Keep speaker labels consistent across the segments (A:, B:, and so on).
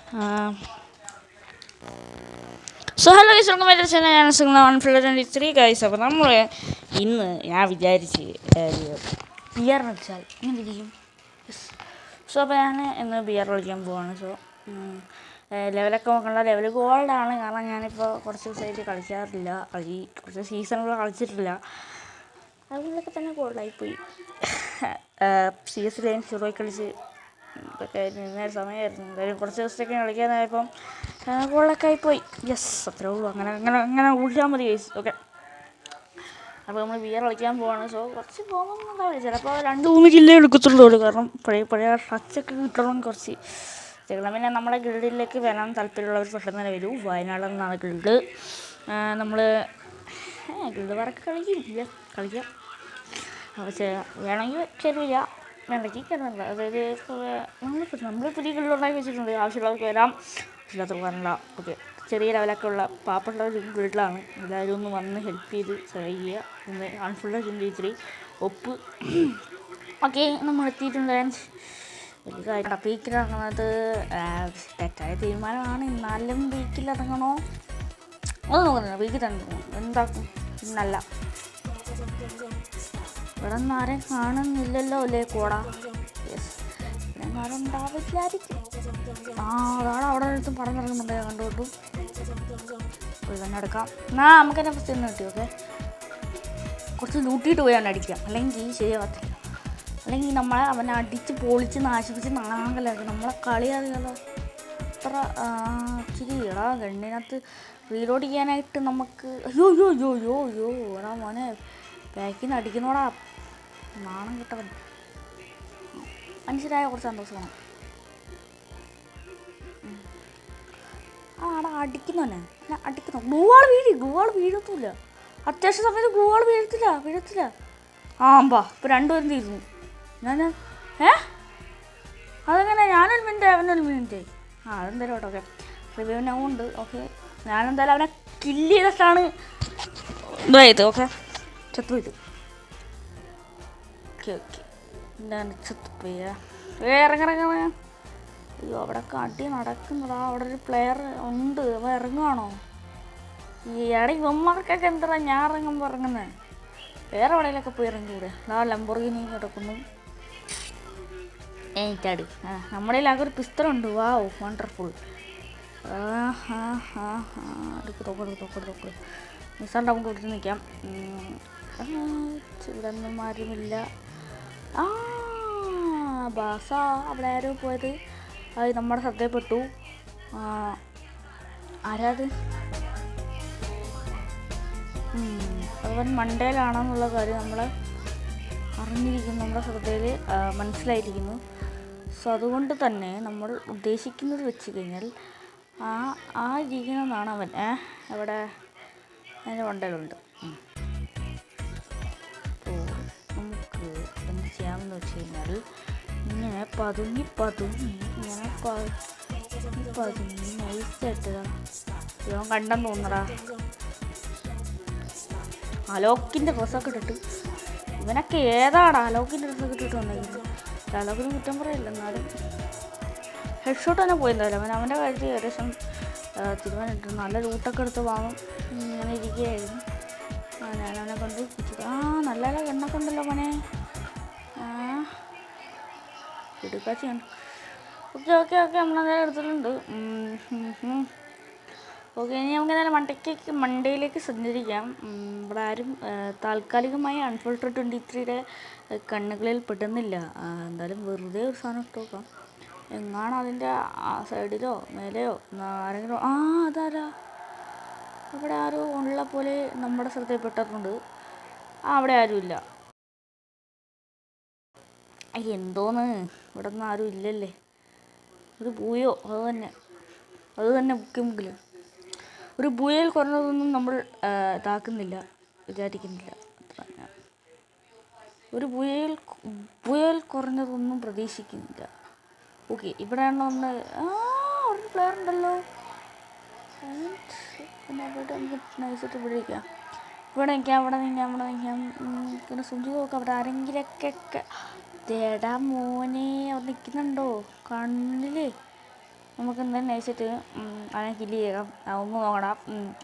A: So hello guys, welcome back to channel. ഞാൻ Signal 123 guys. അപ്പോൾ നമ്മൾ ഇന്ന് ഞാൻ വിചാരിച്ച് ബിയർ കളിച്ചാൽ ഇങ്ങനെ ഇരിക്കും. സോ അപ്പോൾ ഞാൻ ഇന്ന് ബിയർ കളിക്കാൻ പോവാണ്. സോ ലെവലൊക്കെ നോക്കണ്ട, ലെവൽ ഗോൾഡാണ്. കാരണം ഞാനിപ്പോൾ കുറച്ച് ദിവസമായിട്ട് കളിക്കാറില്ല, കുറച്ച് സീസണുകൾ കളിച്ചിട്ടില്ല. അതുകൊണ്ടൊക്കെ തന്നെ ഗോൾഡായിപ്പോയി. CS ലൈൻ ഹീറോയിൽ കളിച്ച് ഇതൊക്കെ നിന്ന സമയമായിരുന്നു. എന്തായാലും കുറച്ച് ദിവസത്തേക്ക് കളിക്കാനായപ്പം ഗോളൊക്കെ ആയിപ്പോയി. യെസ്, അത്രേ ഉള്ളൂ. അങ്ങനെ ഊഹിച്ചാൽ മതി ഗൈസ്. ഓക്കെ, അപ്പോൾ നമ്മൾ ബിയർ കളിക്കാൻ പോവാണ്. സോ കുറച്ച് പോകുന്നുണ്ടാവില്ല, ചിലപ്പോൾ 2-3 കില്ലേ എടുക്കത്തുള്ളൂ. കാരണം പഴയ ടച്ചൊക്കെ കിട്ടണം കുറച്ച് ചെയ്യണം. പിന്നെ നമ്മുടെ ഗിൽഡിലേക്ക് വരാൻ താല്പര്യമുള്ളവർ പെട്ടെന്ന് തന്നെ വരൂ. വയനാടെന്നാണ് ഗിൽഡ്. നമ്മൾ ഗിൽഡ് വർക്ക് കളിക്കാം. അപ്പോൾ വേണമെങ്കിൽ ചെറിയ വേണ്ടെങ്കിൽ കിടന്നില്ല. അതായത് നമ്മൾ പുതിയ ഗിൽഡുണ്ടാക്കി വെച്ചിട്ടുണ്ട്. ആവശ്യമുള്ളവർക്ക് വരാം, ആവശ്യമില്ലാത്തവർക്ക് വരണ്ട. ഓക്കെ, ചെറിയ ലെവലൊക്കെ ഉള്ള പാവപ്പെട്ട ഒരു ഗിൽഡിലാണ്. എല്ലാവരും ഒന്ന് വന്ന് ഹെൽപ്പ് ചെയ്ത് സഹായിക്കുക. ചെയ്യുക. ഇന്ന് അൺഫുള്ള് ചിന്തിച്ചിരി ഒപ്പ്. ഓക്കെ, നമ്മൾ എത്തിയിട്ടുണ്ട്. വലിയ കാര്യം പീക്കിലിറങ്ങുന്നത് തെറ്റായ തീരുമാനമാണ്. എന്നാലും പീക്കിലിറങ്ങണോ അത് നോക്കുന്നില്ല. പീക്കിലിറങ്ങണം എന്താക്കും ഇന്നല്ല. ഇവിടെ നിന്ന് ആരെയും കാണുന്നില്ലല്ലോ അല്ലേ കോടാ? യെസ്, ഇവിടെ ആരും ഉണ്ടാവില്ലായിരിക്കും. അതാണ് അവിടെ അടുത്തും പറഞ്ഞിറങ്ങുന്നുണ്ട്. ഞാൻ കണ്ടുകൊണ്ടു പോയി തന്നെ എടുക്കാം. നമുക്ക് തന്നെ ഫസ്റ്റ് തന്നെ കിട്ടി. ഓക്കെ, കുറച്ച് ലൂട്ടിയിട്ട് പോയി അവനെ അടിക്കാം, അല്ലെങ്കിൽ ശരിയാവത്തില്ല. അല്ലെങ്കിൽ അവനെ അടിച്ച് പൊളിച്ച് നാശിപ്പിച്ച് നാഗലാക്കും. നമ്മളെ കളി അറിയാലോ. അത്ര ഇച്ചിരി എടാ ഗണ്ണിനകത്ത് റീലോഡ് ചെയ്യാനായിട്ട് നമുക്ക് അയ്യോ എടാ മോനെ ബാക്കിൽ നിന്ന് അടിക്കുന്നോടാ. നാണം കിട്ടവൻ. മനുഷ്യരായ കുറച്ച് സന്തോഷമാണ്. ആടാ അടിക്കുന്നവനെ അടിക്കുന്നു. ഗ്ലൂവാൾ വീഴത്തില്ല. അത്യാവശ്യ സമയത്ത് ഗ്ലൂവാൾ വീഴത്തില്ല. ആമ്പാ ഇപ്പോൾ 2 പേരും തീരുന്നു. ഞാൻ അതെങ്ങനെ? ഞാനൊരു മിനിറ്റ് അവനൊരു മിനിറ്റ്. അതെന്തായാലും കേട്ടോ. ഓക്കെ, റിവ്യൂവിനെ ഉണ്ട്. ഓക്കെ, ഞാനെന്തായാലും അവനെ കില്ല് ചെയ്തിട്ടാണ് ഇതായത്. ഓക്കെ, ചത്തുപോയത്. ഓക്കെ എന്താണ് ചത്തുപോയ ഇറങ്ങ. അയ്യോ, അവിടെ അടി നടക്കുന്നതാ. അവിടെ ഒരു പ്ലെയർ ഉണ്ട്. അവൻ ഇറങ്ങുവാണോ? ഈ ഇവന്മാർക്കൊക്കെ എന്താ ഞാൻ ഇറങ്ങുമ്പോൾ ഇറങ്ങുന്നത്? വേറെ എവിടെയെങ്കിലൊക്കെ പോയി ഇറങ്ങിക്കൂടെ? ലംബോർഗിനി കിടക്കുന്നു. എനിക്കാട് നമ്മുടെ ആകെ ഒരു പിസ്റ്റളുണ്ട്. വാവ്, വണ്ടർഫുൾ. തോക്ക് നിസാണ്ട് നമുക്ക് പിടിച്ച് നിൽക്കാം. ഇവിടെ ഒന്നും ആരുമില്ല. ബാസ അവിടെ ആരോ പോയത്. അത് നമ്മുടെ ശ്രദ്ധയിൽപ്പെട്ടു. ആരാത്? അവൻ മണ്ടയിലാണെന്നുള്ള കാര്യം നമ്മൾ അറിഞ്ഞിരിക്കുന്നു, നമ്മുടെ ശ്രദ്ധയിൽ മനസ്സിലായിരിക്കുന്നു. സോ അതുകൊണ്ട് തന്നെ നമ്മൾ ഉദ്ദേശിക്കുന്നത് വെച്ച് കഴിഞ്ഞാൽ ആ ഇരിക്കുന്നതാണ് അവൻ. അവിടെ അതിൻ്റെ മണ്ടയിലുണ്ട്. അപ്പോൾ നമുക്ക് എന്ത് ചെയ്യാമെന്ന് വെച്ച് കഴിഞ്ഞാൽ ഇങ്ങനെ പതുങ്ങി നൈസായിട്ട് ഇവൻ കണ്ടെന്ന് തോന്നടാ. അലോക്കിൻ്റെ ഡ്രസ്സൊക്കെ ഇട്ടിട്ട് ഇവനൊക്കെ ഏതാടാ അലോക്കിൻ്റെ ഡ്രസ്സൊക്കെ ഇട്ടിട്ട് വന്നിരിക്കുന്നത്? അലോക്കിന് കുറ്റം പറയില്ല, എന്നാലും ഹെഡ് ഷോട്ട് തന്നെ പോയെന്തായാലും അവൻ്റെ കാര്യത്തിൽ ഏകദേശം തീരുമാനമിട്ടു. നല്ല ലൂട്ടൊക്കെ എടുത്ത് വാങ്ങും. ഇങ്ങനെ ഇരിക്കുകയായിരുന്നു. ഞാനവനെ കൊണ്ട് നല്ല എണ്ണൊക്കെ ഉണ്ടല്ലോ മോനെ. എടുക്കാച്ചുണ്ട്. ഓക്കെ നമ്മളെന്തായാലും എടുത്തിട്ടുണ്ട്. ഓക്കെ, ഇനി നമുക്ക് നേരെ മണ്ടയിലേക്ക് സഞ്ചരിക്കാം. ഇവിടെ ആരും താൽക്കാലികമായി അൺഫിൽട്ടർ 23യുടെ കണ്ണുകളിൽ പെടുന്നില്ല. എന്തായാലും വെറുതെ ഒരു സാധനം ഇട്ട് നോക്കാം. എങ്ങാണ് അതിൻ്റെ സൈഡിലോ മേലെയോ ആരെങ്കിലും അതാരാ അവിടെ ആരോ ഉള്ള പോലെ നമ്മുടെ ശ്രദ്ധയിൽപ്പെട്ടിട്ടുണ്ട്. അവിടെ ആരുമില്ല. എന്തോന്ന് ഇവിടെ ഒന്നും ആരും ഇല്ലല്ലേ? ഒരു പൂയോ അത് തന്നെ മുക്കിൽ ഒരു പൂയയിൽ കുറഞ്ഞതൊന്നും നമ്മൾ വിചാരിക്കുന്നില്ല. ഒരു പൂയയിൽ കുറഞ്ഞതൊന്നും പ്രതീക്ഷിക്കുന്നില്ല. ഓക്കെ, ഇവിടെയാണ് ഒന്ന് ഒരു പ്ലെയർ ഉണ്ടല്ലോ. നൈസായിട്ട് ഇവിടെ നിൽക്കാം. പിന്നെ സൂചി നോക്കാം. അവിടെ ആരെങ്കിലൊക്കെ തേടാ മോനെ അവിടെ നിൽക്കുന്നുണ്ടോ? കണ്ണില് നമുക്ക് എന്തായാലും നയിച്ചിട്ട് അവനെ കില്ല് ചെയ്യാം. ഒന്ന് നോക്കണം,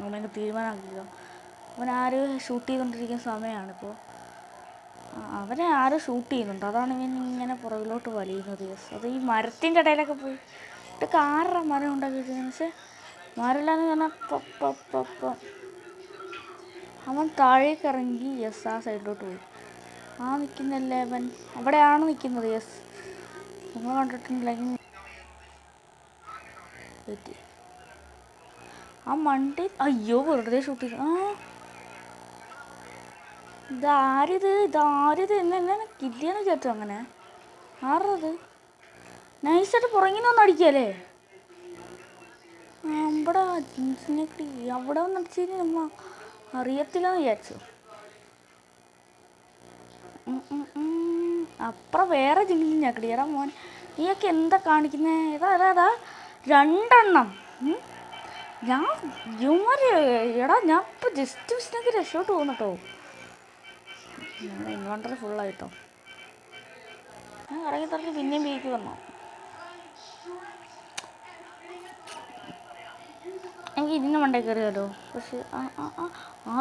A: അവനൊക്കെ തീരുമാനമാക്കിയോ. അവൻ ആര് ഷൂട്ട് ചെയ്തുകൊണ്ടിരിക്കുന്ന സമയമാണിപ്പോൾ. അവനെ ആരും ഷൂട്ട് ചെയ്യുന്നുണ്ട്, അതാണ് ഇവൻ ഇങ്ങനെ പുറകിലോട്ട് വലിയുന്നത്. അത് ഈ മരത്തിൻ്റെ ഇടയിലൊക്കെ പോയി ഇതൊക്കെ ആരുടെ മരം ഉണ്ടാക്കിയിരിക്കുന്നത്. പക്ഷേ മരമില്ലാന്ന് പറഞ്ഞാൽ അവൻ താഴേക്ക് ഇറങ്ങി. ആ സൈഡിലോട്ട് പോയി. നിൽക്കുന്നില്ലേ അവൻ, അവിടെയാണ് നിൽക്കുന്നത്. നിങ്ങൾ കണ്ടിട്ടുണ്ടെങ്കിൽ ആ മണ്ടി അയ്യോ വെറുതെ ഷൂട്ട് ചെയ്തു. ഇതാരിത് എന്നെ കില്ലിയെന്ന് വിചാരിച്ചു. അങ്ങനെ ആറത് നൈസായിട്ട് പുറങ്ങിനൊന്നും അടിക്കല്ലേ. അവിടെ അവിടെ ഒന്ന് അടിച്ചു കഴിഞ്ഞാൽ അറിയത്തില്ലെന്ന് വിചാരിച്ചു. അപ്പുറം വേറെ ജില്ലയിൽ ഞെക്കടി. എടാ മോൻ, നീയൊക്കെ എന്താ കാണിക്കുന്നേ? ഏതാ 2 എണ്ണം. ഞാൻ എടാ ഞാൻ ഇപ്പം ജസ്റ്റ് മിസ്സിനൊക്കെ രക്ഷോട്ട് പോകുന്നു കേട്ടോ. ഞങ്ങളുടെ ഇൻവെർട്ടർ ഫുള്ളായിട്ടോ. ഞാൻ ഇറങ്ങി തറഞ്ഞ് പിന്നെയും ബീക്ക് വന്നു. എനിക്ക് ഇതിൻ്റെ മണ്ടേ കയറിയാലോ. പക്ഷേ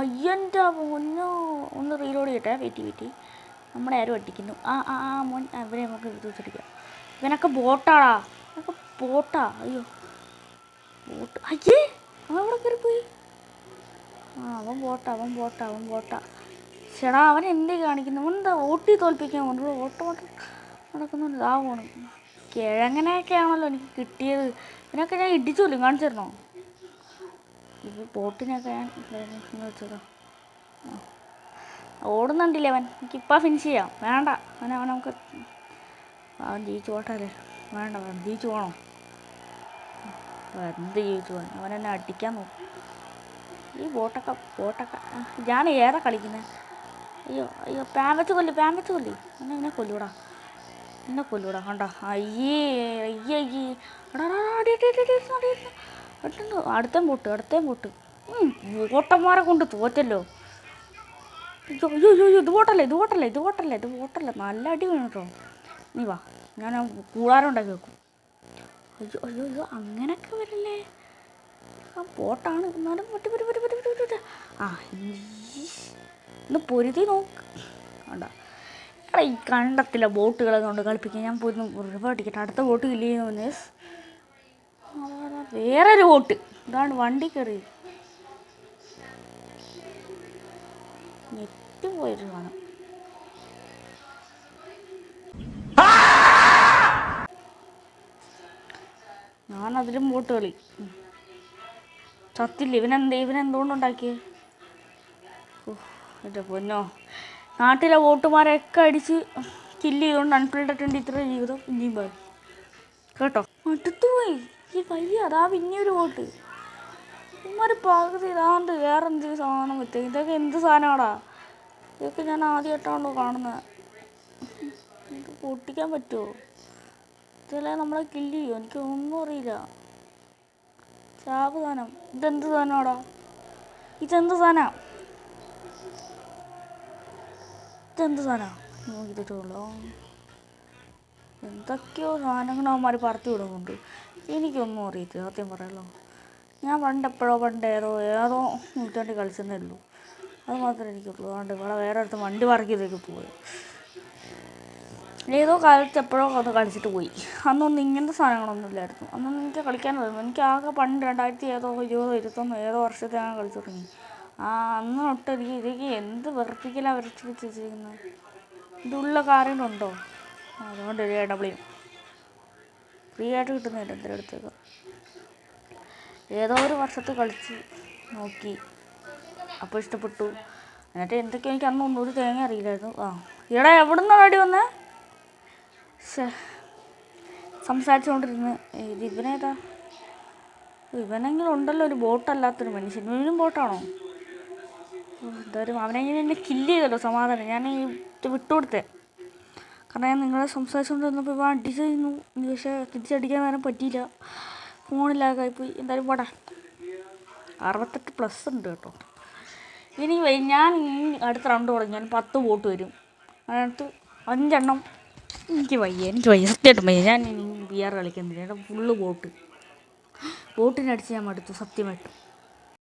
A: അയ്യൻ്റെ പൊന്നോ. ഒന്ന് റീലോഡ് ചെയ്യട്ടെ. വെയിറ്റ് നമ്മളെ ആരും അടിക്കുന്നു. മോൻ അവരെ നമുക്ക് ഇത് വെച്ചടിക്കാം. ഇവനൊക്കെ ബോട്ടാടാ. ഇവനൊക്കെ ബോട്ടാ. അയ്യോ ബോട്ട്. അയ്യേ അവൻ അവിടെ കയറിപ്പോയി. അവൻ ബോട്ടാ. ചേടാ അവൻ എന്തേ കാണിക്കുന്നു? അവൻ എന്താ ഓട്ടി തോൽപ്പിക്കാൻ കൊണ്ട് ഓട്ടം നടക്കുന്നുണ്ട്. പോണം. കിഴങ്ങനെയൊക്കെയാണല്ലോ എനിക്ക് കിട്ടിയത്. ഇതിനൊക്കെ ഞാൻ ഇടിച്ചു കൊല്ലും. കാണിച്ചു തരണോ? ഇത് ബോട്ടിനൊക്കെ ഞാൻ വെച്ചതാ. ഓടുന്നുണ്ടില്ലേ അവൻ. എനിക്കിപ്പോൾ ഫിനിഷ് ചെയ്യാം. വേണ്ട അവൻ നമുക്ക് അവൻ ജയിച്ചു പോട്ടല്ലേ. വേണ്ട ജയിച്ചു പോകണോ? എന്ത് ജയിച്ചു പോകാൻ? അവനെന്നെ അടിക്കാൻ നോക്കും. ഈ ബോട്ടൊക്കെ ഞാൻ ഏറെ കളിക്കുന്നത്. അയ്യോ പാൻ വെച്ച് കൊല്ലി. എന്നെ കൊല്ലൂടാ. കണ്ടോ. അയ്യേ അടുത്തേം പോട്ട്. ബോട്ടന്മാരെ കൊണ്ട് തോറ്റല്ലോ. അയ്യോ ഇത് പോട്ടല്ലേ. നല്ല അടി വേണം കേട്ടോ. നീ വാ, ഞാൻ കൂടാരം ഉണ്ടാക്കി വെക്കും. അയ്യോ അങ്ങനെയൊക്കെ വരില്ലേ. ബോട്ടാണ് എന്നാലും ഇന്ന് പൊരുതി നോക്ക്. കണ്ട എടാ ഈ കണ്ടത്തില്ല ബോട്ടുകളെ കൊണ്ട് കളിപ്പിക്കാൻ. ഞാൻ പോയിരുന്നു ഒരുപാടിക്കട്ടെ. അടുത്ത ബോട്ട് ഇല്ലേ. വേറൊരു ബോട്ട്. ഇതാണ് വണ്ടി കയറി പോയിട്ട് കാണാം. ഞാനതിലും ബോട്ട് കളി സത്തില്ല. ഇവനെന്തുകൊണ്ടുണ്ടാക്കിയേ? എൻ്റെ പൊന്നോ, നാട്ടിലെ വോട്ടുമാരെയൊക്കെ അടിച്ച് കില്ല് ചെയ്തുകൊണ്ട് അൺഫിൽട്ടർ 23 ജീവിതം ഇനിയും പോയി കേട്ടോ. അടുത്തുപോയി ഈ വയ്യ. അതാ പിന്നെയൊരു വോട്ട്. ഇമാര് പകുതി ഇതാണ്ട് വേറെ എന്ത് സാധനം വെച്ചേ. ഇതൊക്കെ എന്ത് സാധനമാടാ? ഇതൊക്കെ ഞാൻ ആദ്യമായിട്ടാണല്ലോ കാണുന്നത്. ഇത് പൊട്ടിക്കാൻ പറ്റുമോ? ഇതല്ലേ നമ്മളെ കില്ല് ചെയ്യുമോ? എനിക്കൊന്നും അറിയില്ല. സാധനം ഇതെന്ത് സാധനമാടാ? ഇതെന്ത് സാധനം നോക്കിയിട്ടുള്ളൂ. എന്തൊക്കെയോ സാധനങ്ങൾ അവന്മാർ പറത്തി വിടുന്നുണ്ട്. എനിക്കൊന്നും അറിയത്തില്ല സത്യം പറയാമല്ലോ. ഞാൻ പണ്ട് ഏതോ നൂറ്റാണ്ടി കളിച്ചെന്നേ ഉള്ളൂ. അത് മാത്രമേ എനിക്കുള്ളൂ. അതുകൊണ്ട് ഇവിടെ വേറെ അടുത്ത് വണ്ടി പാർക്ക് ചെയ്തേക്ക് പോയി. ഏതോ കാലത്ത് എപ്പോഴോ അത് കളിച്ചിട്ട് പോയി. അന്നൊന്നും ഇങ്ങനത്തെ സാധനങ്ങളൊന്നും ഇല്ലായിരുന്നു. അന്നൊന്നും എനിക്ക് കളിക്കാനറിയാം. എനിക്ക് ആകെ പണ്ട് 2020 ഏതോ വർഷത്തെ ഞാൻ കളിച്ചു തുടങ്ങി. അന്ന് തൊട്ട് ഇതൊക്കെ എന്ത് വെറുപ്പിക്കലാണ് വരച്ച് വെച്ചിരിക്കുന്നത്. ഇതുള്ള കാര്യങ്ങളുണ്ടോ? അതുകൊണ്ട് ഒരു AW ഫ്രീ ആയിട്ട് കിട്ടുന്നില്ല. എന്തെങ്കിലും എടുത്തേക്കാം. ഏതോ ഒരു വർഷത്ത് കളിച്ച് നോക്കി, അപ്പോൾ ഇഷ്ടപ്പെട്ടു. എന്നിട്ട് എന്തൊക്കെയോ എനിക്ക് അന്ന് ഒന്നും ഒരു തേങ്ങ അറിയില്ലായിരുന്നു. ഇവിടെ എവിടെ നിന്നാണ് അടി വന്നേ? സംസാരിച്ചുകൊണ്ടിരുന്ന് ഇവനേതാ? ഇവനെങ്കിലും ഉണ്ടല്ലോ ഒരു ബോട്ടല്ലാത്തൊരു മനുഷ്യൻ. ഇവനും ബോട്ടാണോ? എന്തായാലും അവനെങ്ങനെ എന്നെ കില്ല് ചെയ്തല്ലോ. സമാധാനം. ഞാൻ ഇത് വിട്ടുകൊടുത്തേ. കാരണം ഞാൻ നിങ്ങളെ സംസാരിച്ചുകൊണ്ടിരുന്നപ്പോൾ ഇവ അടിച്ചു ചെയ്യുന്നു. പക്ഷേ തിരിച്ചടിക്കാൻ നേരം പറ്റിയില്ല. ഫോണിലാകായിപ്പോയി. എന്തായാലും പോട്ടെ. 68+ ഉണ്ട് കേട്ടോ. ഇനി ഞാൻ അടുത്ത റൗണ്ട് തുടങ്ങി. ഞാൻ 10 ബോട്ട് വരും. അതിനകത്ത് 5 എണ്ണം എനിക്ക് വയ്യ സത്യമായിട്ടും വയ്യ. ഞാൻ ഇനി VR കളിക്കുന്നില്ല. Full boat. ബോട്ടിനടിച്ച് ഞാൻ മടുത്തു സത്യമായിട്ടും.